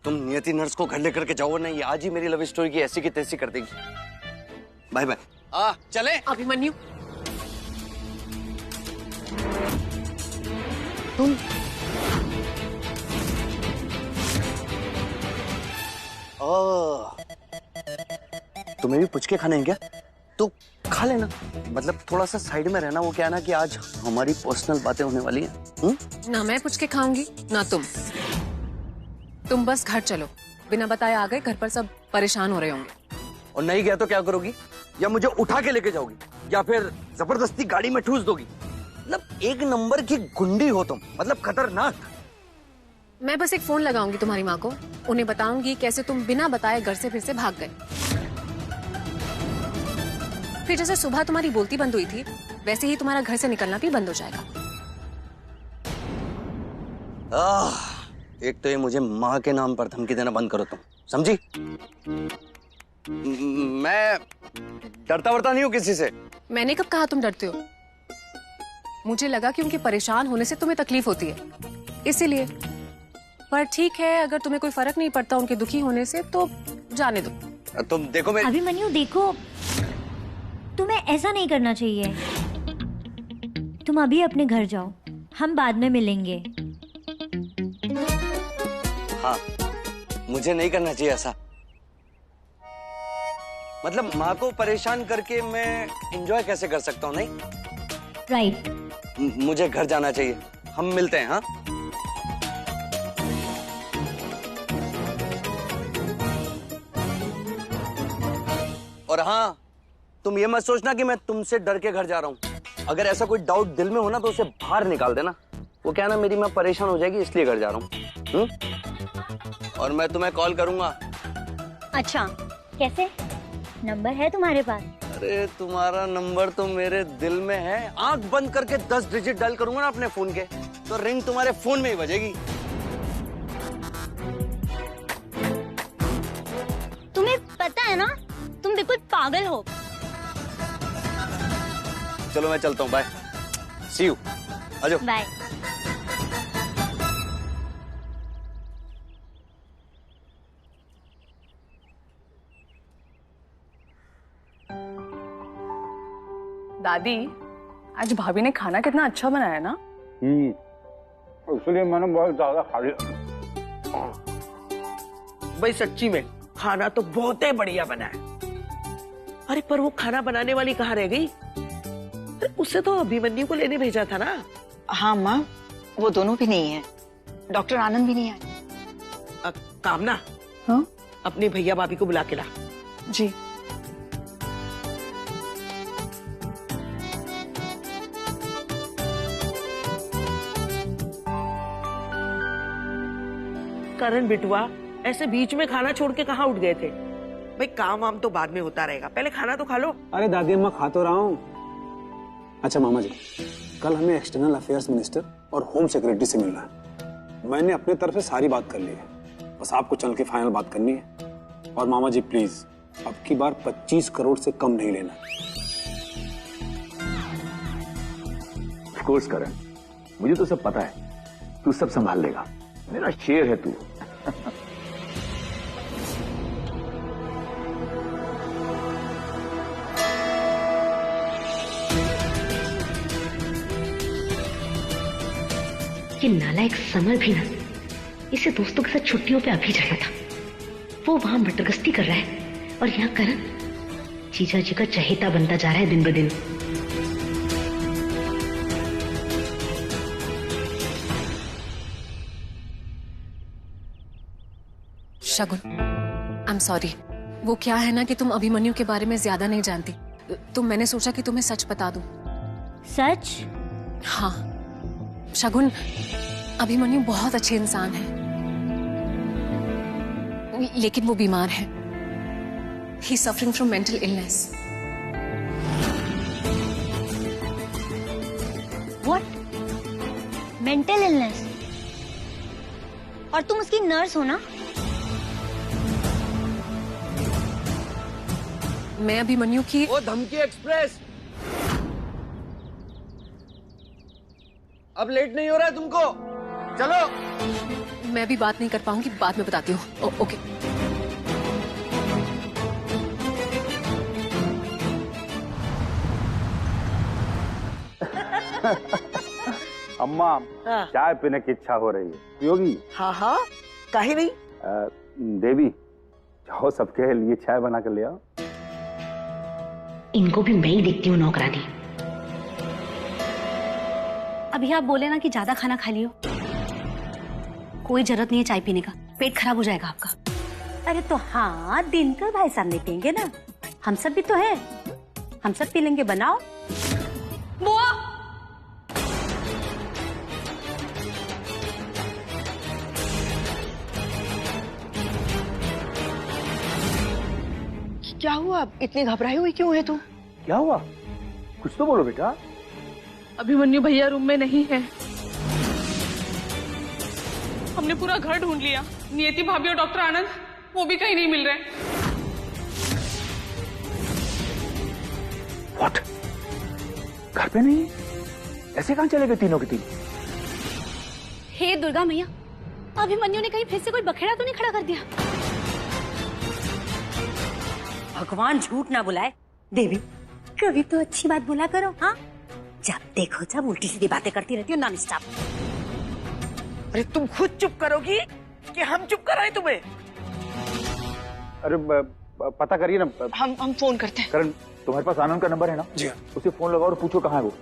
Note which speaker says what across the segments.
Speaker 1: तुम नियति नर्स को घर लेकर के जाओ ना, ये आज ही मेरी लव स्टोरी की ऐसी की तैसी कर देगी। Bye bye. चले।
Speaker 2: अभिमन्यु,
Speaker 1: तुम तुम्हें भी पुचके खाने हैं क्या? तो खा लेना, मतलब थोड़ा सा साइड में रहना। वो क्या है ना कि आज हमारी पर्सनल बातें होने वाली हैं।
Speaker 2: ना मैं पुचके खाऊंगी ना तुम बस घर चलो। बिना बताए आ गए, घर पर सब परेशान हो रहे होंगे।
Speaker 1: और नहीं गया तो क्या करोगी? या मुझे उठा के लेके जाओगी या फिर जबरदस्ती गाड़ी में ठूस दोगी? मतलब एक नंबर की गुंडी हो तुम, मतलब खतरनाक।
Speaker 2: मैं बस एक फोन लगाऊंगी तुम्हारी माँ को, उन्हें बताऊंगी कैसे तुम बिना बताए घर से फिर से भाग गए। फिर जैसे सुबह तुम्हारी बोलती बंद हुई थी, वैसे ही तुम्हारा घर से निकलना भी बंद हो जाएगा।
Speaker 1: एक तो ये मुझे माँ के नाम पर धमकी देना बंद करो तुम, समझी? मैं डरता वरता नहीं हूँ किसी से।
Speaker 2: मैंने कब कहा तुम डरते हो? मुझे लगा कि उनके परेशान होने से तुम्हें तकलीफ होती है, इसीलिए। पर ठीक है, अगर तुम्हें कोई फर्क नहीं पड़ता उनके दुखी होने से तो जाने दो।
Speaker 1: तुम देखो मेरे
Speaker 3: अभिमन्यु, देखो, तुम्हें ऐसा नहीं करना चाहिए। तुम अभी अपने घर जाओ, हम बाद में मिलेंगे।
Speaker 1: हाँ, मुझे नहीं करना चाहिए ऐसा। मतलब माँ को परेशान करके मैं एंजॉय कैसे कर सकता हूँ? नहीं
Speaker 3: राइट।
Speaker 1: मुझे घर जाना चाहिए, हम मिलते हैं। हाँ, और हाँ, तुम ये मत सोचना कि मैं तुमसे डर के घर जा रहा हूँ। अगर ऐसा कोई डाउट दिल में हो ना तो उसे बाहर निकाल देना। वो क्या ना, मेरी माँ परेशान हो जाएगी इसलिए घर जा रहा हूँ। और मैं तुम्हें कॉल करूंगा।
Speaker 3: अच्छा, कैसे? नंबर है तुम्हारे पास?
Speaker 1: अरे तुम्हारा नंबर तो मेरे दिल में है। आंख बंद करके 10 डिजिट डायल करूंगा ना अपने फोन के, तो रिंग तुम्हारे फोन में ही बजेगी।
Speaker 3: तुम्हें पता है ना, तुम बिल्कुल पागल हो।
Speaker 1: चलो मैं चलता हूँ, बाय, सी यू। आजो।
Speaker 3: बाय।
Speaker 4: दादी, आज भाभी ने खाना कितना अच्छा बनाया ना।
Speaker 5: इसलिए मैंने बहुत ज्यादा खा लिया।
Speaker 6: भाई सच्ची में खाना तो बहुत ही बढ़िया बना है। अरे पर वो खाना बनाने वाली कहाँ रह गई? अरे उससे तो अभिमन्यु को लेने भेजा था ना।
Speaker 4: हाँ माँ, वो दोनों भी नहीं है, डॉक्टर आनंद भी नहीं आए।
Speaker 6: कामना,
Speaker 4: हाँ?
Speaker 6: अपने भैया भाभी को बुला के ला।
Speaker 4: जी।
Speaker 6: करण बिटुआ, ऐसे बीच में खाना छोड़ के कहाँ उठ गए थे? भाई काम वाम तो बाद में होता रहेगा, पहले खाना तो खा लो।
Speaker 5: अरे दादी अम्मा, खा तो रहा हूँ। अच्छा मामा जी, कल हमें एक्सटर्नल अफेयर्स मिनिस्टर और होम सेक्रेटरी से मिलना है। मैंने अपने तरफ से सारी बात कर ली है, बस आपको चल के फाइनल बात करनी है। और मामा जी प्लीज, अब की बार 25 करोड़ से कम नहीं लेना।
Speaker 7: ऑफ कोर्स करण, मुझे तो सब पता है, तू सब संभाल लेगा। मेरा शेर है तू।
Speaker 8: ये नालायक समर भी ना इसे दोस्तों के साथ छुट्टियों पे अभी जाना था। वो वहां मटरगस्ती कर रहा है और यहाँ करण जीजा जी का चहेता बनता जा रहा है दिन ब दिन।
Speaker 2: शगुन, आई एम सॉरी। वो क्या है ना कि तुम अभिमन्यु के बारे में ज्यादा नहीं जानती, तो मैंने सोचा कि तुम्हें सच बता दूं।
Speaker 3: सच?
Speaker 2: हाँ शगुन, अभिमन्यु बहुत अच्छे इंसान है, लेकिन वो बीमार है। He suffering from mental illness.
Speaker 3: What? Mental illness? और तुम उसकी नर्स हो ना?
Speaker 2: मैं अभिमन्यु की
Speaker 1: वो धमकी एक्सप्रेस, अब लेट नहीं हो रहा है तुमको? चलो।
Speaker 2: मैं भी बात नहीं कर पाऊंगी, बाद में बताती हूँ। ओके।
Speaker 7: अम्मा,
Speaker 6: हाँ।
Speaker 7: चाय पीने की इच्छा हो रही है, पियोगी?
Speaker 6: हाँ हाँ, काहे नहीं।
Speaker 7: देवी, जाओ सबके लिए चाय बना कर ले आओ।
Speaker 8: इनको भी मैं ही देखती हूँ नौकरानी।
Speaker 9: अभी आप बोले ना कि ज्यादा खाना खा लियो, कोई जरूरत नहीं है चाय पीने का, पेट खराब हो जाएगा आपका। अरे तो हाँ, दिन का भाई सामने पियेंगे ना, हम सब भी तो है, हम सब पी लेंगे। बनाओ।
Speaker 2: बुआ,
Speaker 4: क्या हुआ? इतनी घबराई हुई क्यों है तू?
Speaker 7: क्या हुआ? कुछ तो बोलो बेटा।
Speaker 10: अभिमन्यु भैया रूम में नहीं है। हमने पूरा घर ढूंढ लिया, नियति भाभी और डॉक्टर आनंद वो भी कहीं नहीं मिल रहे।
Speaker 7: What? घर पे नहीं? ऐसे कहां चले गए तीनों के तीन?
Speaker 9: हे दुर्गा मैया, अभिमन्यु ने कहीं फिर से कोई बखेड़ा तो नहीं खड़ा कर दिया? भगवान झूठ ना बुलाए। देवी, कभी तो अच्छी बात बोला करो। हाँ, जब देखो जब उल्टी सीधी बातें करती रहती हो नॉन स्टॉप।
Speaker 6: अरे तुम खुद चुप करोगी कि हम चुप कराएं तुम्हें?
Speaker 7: अरे पता करिए ना।
Speaker 4: हम फोन करते हैं।
Speaker 7: करण, तुम्हारे पास आनंद का नंबर है ना?
Speaker 5: जी हाँ।
Speaker 7: उसे फोन लगाओ और पूछो कहाँ है वो।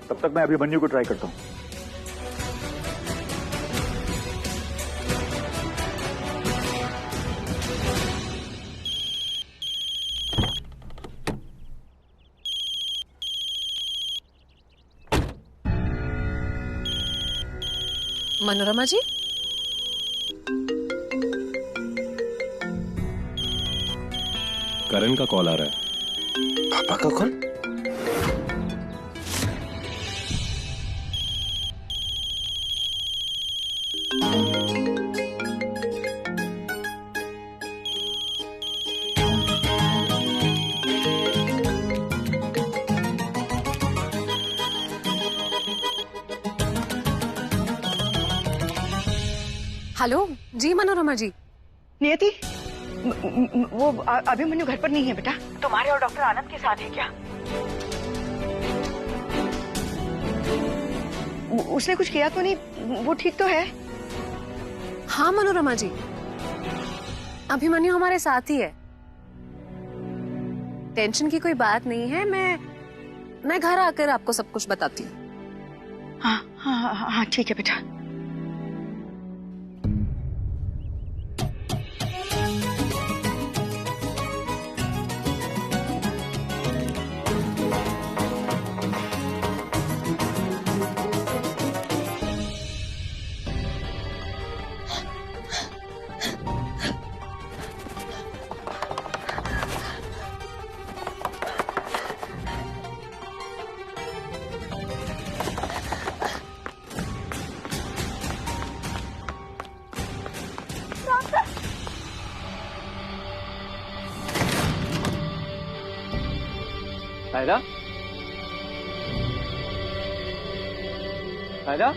Speaker 7: तब तक मैं अभिमन्यु को ट्राई करता हूँ।
Speaker 2: मनोरमा जी,
Speaker 11: करण का कॉल आ रहा है।
Speaker 5: पापा का कॉल?
Speaker 2: हेलो जी मनोरमा जी।
Speaker 4: नियति, वो अभिमन्यु घर पर नहीं है बेटा। तुम्हारे और डॉक्टर आनंद के साथ है क्या? उसने कुछ किया तो नहीं? वो ठीक तो है?
Speaker 2: हाँ मनोरमा जी, अभिमन्यु हमारे साथ ही है, टेंशन की कोई बात नहीं है। मैं घर आकर आपको सब कुछ बताती हूँ।
Speaker 4: हाँ हाँ हाँ हाँ, ठीक है बेटा।
Speaker 1: फायदा? फायदा?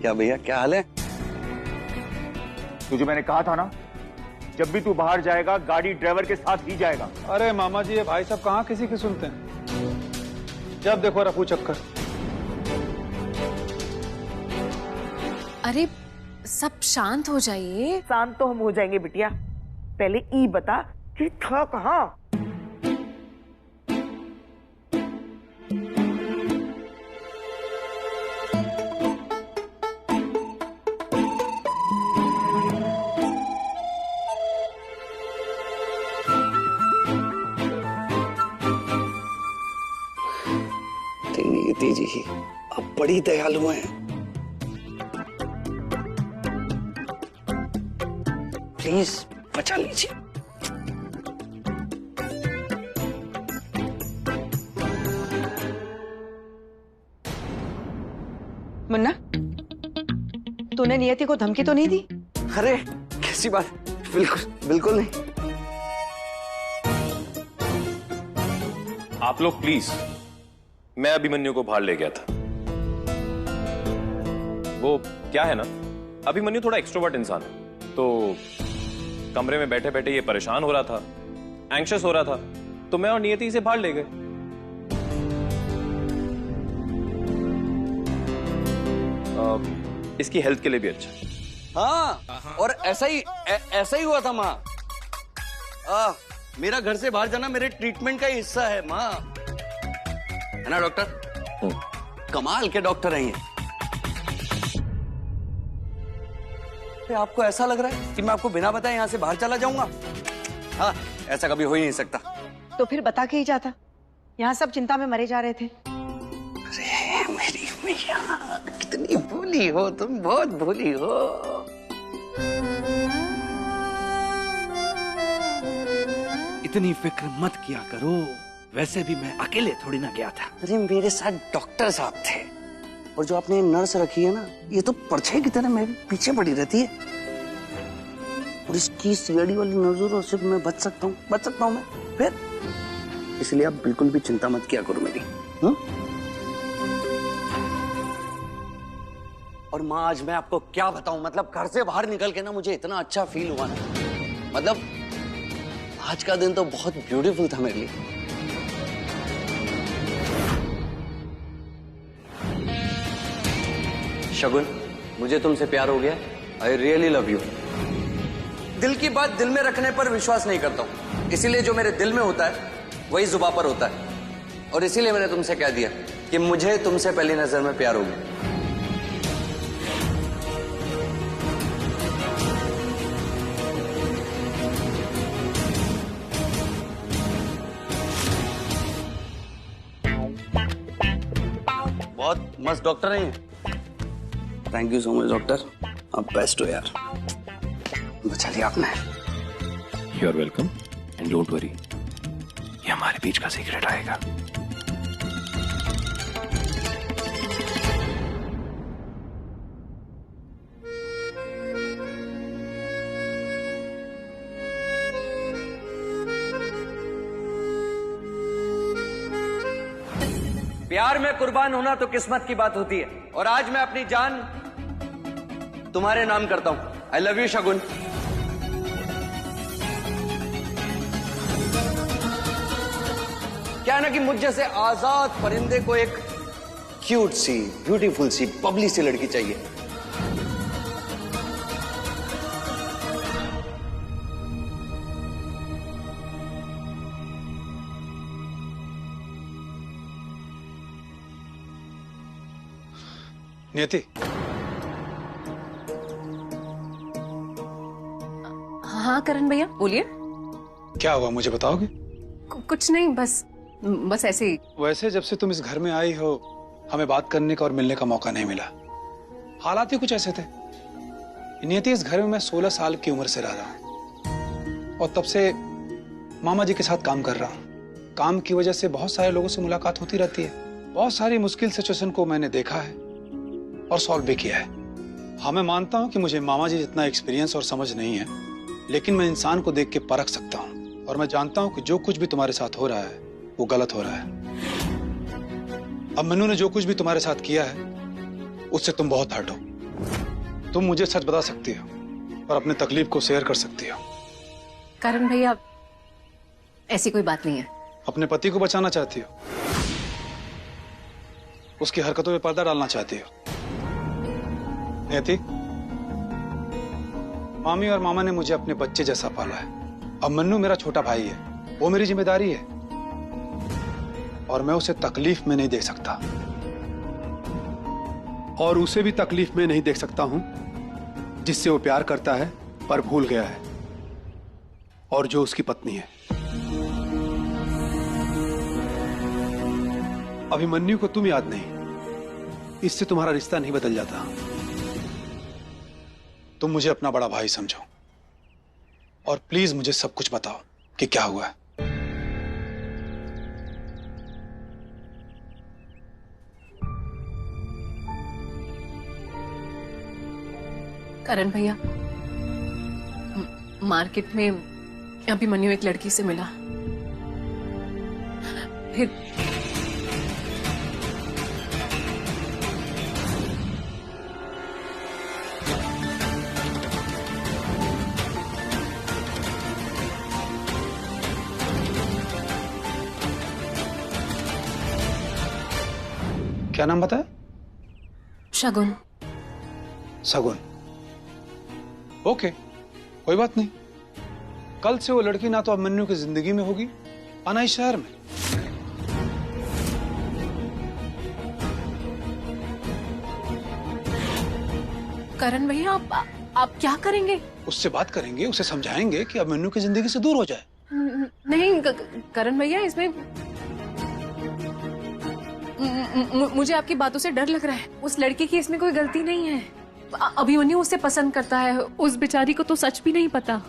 Speaker 1: क्या भैया, क्या हाल है?
Speaker 7: तुझे मैंने कहा था ना, जब भी तू बाहर जाएगा गाड़ी ड्राइवर के साथ ही जाएगा।
Speaker 5: अरे मामा जी, ये भाई साहब कहाँ किसी की सुनते हैं, जब देखो रफू चक्कर।
Speaker 2: अरे सब शांत हो जाइए।
Speaker 6: शांत तो हम हो जाएंगे बिटिया, पहले ई बता कि था कहाँ?
Speaker 1: नियति जी, आप बड़ी दयालु हैं। प्लीज बचा लीजिए।
Speaker 4: मुन्ना, तूने नियति को धमकी तो नहीं दी?
Speaker 1: अरे कैसी बात, बिल्कुल बिल्कुल नहीं।
Speaker 11: आप लोग प्लीज, मैं अभिमन्यु को बाहर ले गया था। वो क्या है ना, अभिमन्यु थोड़ा एक्सट्रोवर्ट इंसान है, तो कमरे में बैठे बैठे ये परेशान हो रहा था, एंग्शियस हो रहा था, तो मैं और नियति इसे बाहर ले गए। इसकी हेल्थ के लिए भी अच्छा।
Speaker 1: हाँ, और ऐसा ही हुआ था माँ। मेरा घर से बाहर जाना मेरे ट्रीटमेंट का ही हिस्सा है माँ, है ना डॉक्टर? कमाल के डॉक्टर हैं ये। आपको ऐसा लग रहा है कि मैं आपको बिना बताए यहाँ से बाहर चला जाऊंगा? हाँ, ऐसा कभी हो ही नहीं सकता।
Speaker 4: तो फिर बता के ही जाता, यहाँ सब चिंता में मरे जा रहे थे।
Speaker 1: अरे मेरी मैया, कितनी भोली हो तुम, बहुत भोली हो।
Speaker 12: इतनी फिक्र मत किया करो, वैसे भी मैं अकेले थोड़ी ना गया था।
Speaker 1: अरे मेरे साथ डॉक्टर साहब थे, और जो आपने नर्स रखी है ना, ये तो परछाई की तरह मेरे पीछे पड़ी रहती है, और इसकी सीआईडी वाली नजरों से मैं बच सकता हूँ मैं फिर। इसलिए आप बिल्कुल भी चिंता मत किया करो मेरी। और माँ, आज मैं आपको क्या बताऊं, मतलब घर से बाहर निकल के ना मुझे इतना अच्छा फील हुआ ना, मतलब आज का दिन तो बहुत ब्यूटीफुल था मेरे लिए। शगुन, मुझे तुमसे प्यार हो गया। I really love you. दिल की बात दिल में रखने पर विश्वास नहीं करता हूं, इसीलिए जो मेरे दिल में होता है वही जुबान पर होता है, और इसीलिए मैंने तुमसे कह दिया कि मुझे तुमसे पहली नजर में प्यार हो गया। बहुत मस्त डॉक्टर हैं। Thank you so much doctor, आप बेस्ट हो यार, बचा लिया आपने।
Speaker 11: You are welcome and don't worry, ये हमारे बीच का सीक्रेट आएगा।
Speaker 1: प्यार में कुर्बान होना तो किस्मत की बात होती है, और आज मैं अपनी जान तुम्हारे नाम करता हूं। आई लव यू शगुन। क्या है ना कि मुझ जैसे आजाद परिंदे को एक क्यूट सी, ब्यूटीफुल सी, बबली सी लड़की चाहिए।
Speaker 5: नियति,
Speaker 2: हाँ करण भैया बोलिए।
Speaker 5: क्या हुआ मुझे बताओगे?
Speaker 2: कुछ नहीं, बस ऐसे ही।
Speaker 5: वैसे जब से तुम इस घर में आई हो, हमें बात करने का और मिलने का मौका नहीं मिला। हालात ही कुछ ऐसे थे। नियति, इस घर में मैं 16 साल की उम्र से रह रहा हूँ, और तब से मामा जी के साथ काम कर रहा हूँ। काम की वजह से बहुत सारे लोगों से मुलाकात होती रहती है। बहुत सारी मुश्किल सिचुएशन को मैंने देखा है और सॉल्व भी किया है। हाँ, मैं मानता हूँ कि मुझे मामा जी जितना एक्सपीरियंस और समझ नहीं है, लेकिन मैं इंसान को देख के परख सकता हूँ, और मैं जानता हूँ कि जो कुछ भी तुम्हारे साथ हो रहा है वो गलत हो रहा है। अब मन्नू ने जो कुछ भी तुम्हारे साथ किया है उससे तुम बहुत हर्ट हो। तुम मुझे सच बता सकती हो और अपने तकलीफ को शेयर कर सकती हो।
Speaker 2: करण भैया, ऐसी कोई बात नहीं है।
Speaker 5: अपने पति को बचाना चाहती हो, उसकी हरकतों में पर्दा डालना चाहती हो। नियति, मामी और मामा ने मुझे अपने बच्चे जैसा पाला है। अब मन्नू मेरा छोटा भाई है, वो मेरी जिम्मेदारी है, और मैं उसे तकलीफ में नहीं देख सकता, और उसे भी तकलीफ में नहीं देख सकता हूं जिससे वो प्यार करता है पर भूल गया है, और जो उसकी पत्नी है। अभिमन्यु को तुम याद नहीं, इससे तुम्हारा रिश्ता नहीं बदल जाता। तुम मुझे अपना बड़ा भाई समझो और प्लीज मुझे सब कुछ बताओ कि क्या हुआ है।
Speaker 2: करण भैया, मार्केट में अभिमन्यु एक लड़की से मिला, फिर
Speaker 5: क्या नाम बताया?
Speaker 2: शगुन।
Speaker 5: सगुन। ओके, कोई बात नहीं। कल से वो लड़की ना तो अभिमन्यु की जिंदगी में होगी और ना ही शहर में।
Speaker 2: करण भैया, आप क्या करेंगे?
Speaker 5: उससे बात करेंगे, उसे समझाएंगे कि अभिमन्यु की जिंदगी से दूर हो जाए।
Speaker 2: नहीं करण भैया, इसमें मुझे आपकी बातों से डर लग रहा है। उस लड़की की इसमें कोई गलती नहीं है। अभिमन्यु उससे पसंद करता है। उस बेचारी को तो सच भी नहीं पता।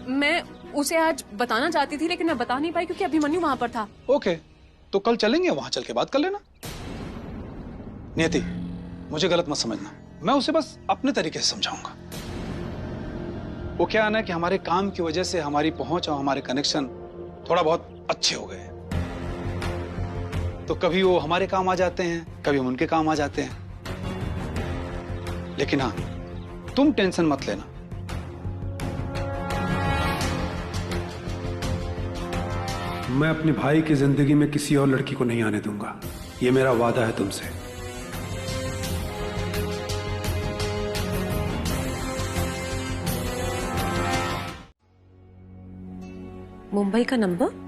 Speaker 2: मैं उसे आज बताना चाहती थी लेकिन मैं बता नहीं पाई क्योंकि अभिमन्यु वहां पर था।
Speaker 5: ओके, तो कल चलेंगे, वहां चल के बात कर लेना। नियति, मुझे गलत मत समझना, मैं उसे बस अपने तरीके से समझाऊंगा। वो क्या है ना कि हमारे काम की वजह से हमारी पहुंच और हमारे कनेक्शन थोड़ा बहुत अच्छे हो गए, तो कभी वो हमारे काम आ जाते हैं, कभी हम उनके काम आ जाते हैं। लेकिन हाँ, तुम टेंशन मत लेना। मैं अपने भाई की जिंदगी में किसी और लड़की को नहीं आने दूंगा, ये मेरा वादा है तुमसे।
Speaker 2: मुंबई का नंबर?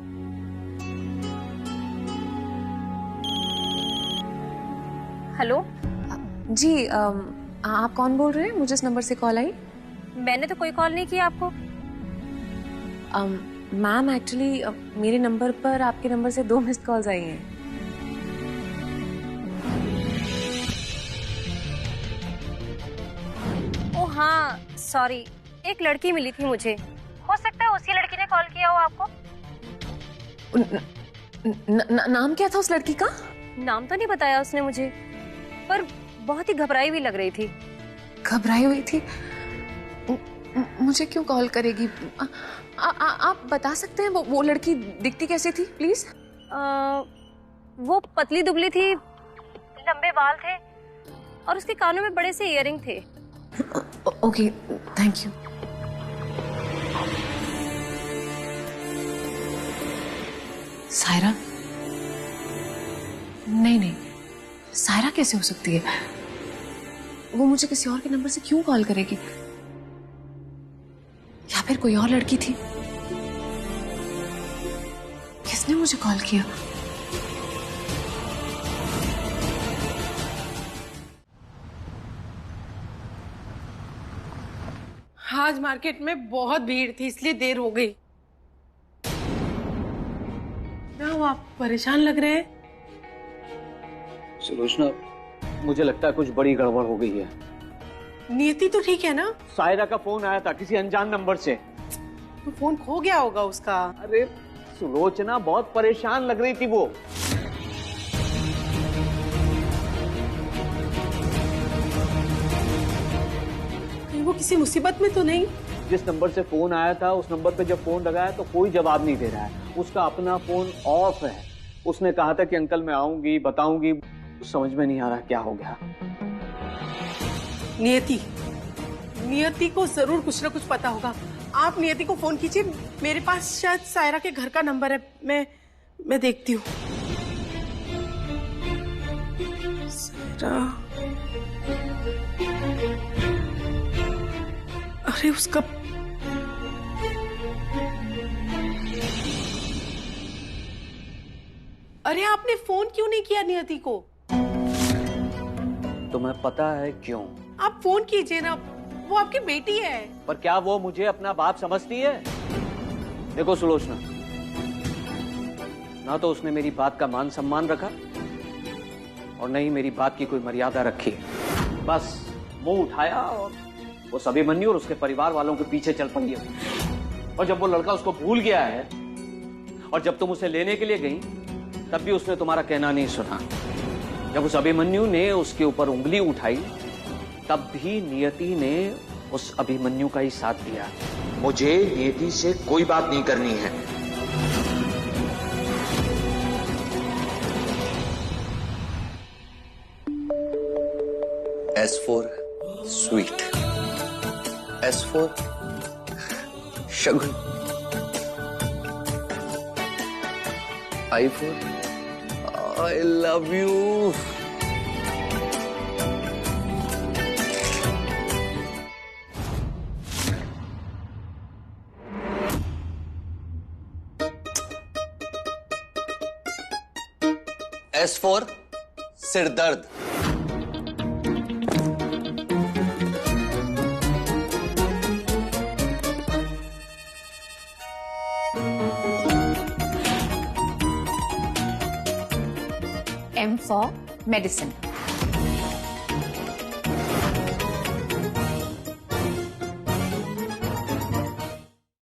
Speaker 9: हेलो
Speaker 2: जी, आप कौन बोल रहे हैं? मुझे इस नंबर से कॉल आई।
Speaker 9: मैंने तो कोई कॉल नहीं किया आपको।
Speaker 2: मैम, एक्चुअली मेरे नंबर पर आपके नंबर से 2 मिस्ड कॉल्स आई हैं।
Speaker 9: ओ हाँ, सॉरी, एक लड़की मिली थी मुझे। हो सकता है उसी लड़की ने कॉल किया हो आपको।
Speaker 2: नाम क्या था उस लड़की का?
Speaker 9: नाम तो नहीं बताया उसने मुझे, पर बहुत ही घबराई हुई लग रही थी।
Speaker 2: घबराई हुई थी? मुझे क्यों कॉल करेगी? आप बता सकते हैं वो लड़की दिखती कैसे थी प्लीज?
Speaker 9: वो पतली दुबली थी, लंबे बाल थे और उसके कानों में बड़े से इयररिंग थे।
Speaker 2: Okay, thank you. सायरा? नहीं, सायरा कैसे हो सकती है? वो मुझे किसी और के नंबर से क्यों कॉल करेगी? या फिर कोई और लड़की थी? किसने मुझे कॉल किया?
Speaker 10: आज मार्केट में बहुत भीड़ थी इसलिए देर हो गई। क्या हुआ, आप परेशान लग रहे हैं?
Speaker 1: सुलोचना, मुझे लगता है कुछ बड़ी गड़बड़ हो गई है।
Speaker 10: नियति तो ठीक है ना?
Speaker 1: सायरा का फोन आया था किसी अनजान नंबर से।
Speaker 10: तो फोन खो गया होगा उसका।
Speaker 1: अरे सुलोचना, बहुत परेशान लग रही थी वो।
Speaker 10: वो किसी मुसीबत में तो नहीं?
Speaker 1: जिस नंबर से फोन आया था उस नंबर पे जब फोन लगाया तो कोई जवाब नहीं दे रहा है। उसका अपना फोन ऑफ है। उसने कहा था कि अंकल मैं आऊंगी, बताऊंगी। समझ में नहीं आ रहा क्या हो गया।
Speaker 10: नियति को जरूर कुछ ना कुछ पता होगा। आप नियति को फोन कीजिए, मेरे पास शायद सायरा के घर का नंबर है। मैं देखती हूँ। सायरा, अरे उसका अरे आपने फोन क्यों नहीं किया नियति को?
Speaker 1: तुम्हें पता है क्यों?
Speaker 10: आप फोन कीजिए ना, वो आपकी बेटी है।
Speaker 1: पर क्या वो मुझे अपना बाप समझती है? देखो सुलोचना, ना तो उसने मेरी बात का मान सम्मान रखा
Speaker 13: और न ही मेरी बात की कोई मर्यादा रखी है। बस मुंह उठाया और उस अभिमन्यु और उसके परिवार वालों के पीछे चल पड़ी है। और जब वो लड़का उसको भूल गया है और जब तुम उसे लेने के लिए गई तब भी उसने तुम्हारा कहना नहीं सुना। जब उस अभिमन्यु ने उसके ऊपर उंगली उठाई तब भी नियति ने उस अभिमन्यु का ही साथ दिया।
Speaker 14: मुझे नियति से कोई बात नहीं करनी है।
Speaker 1: S for sweet. S for Shagun. I for I love you. S for सिरदर्द.
Speaker 2: M for medicine.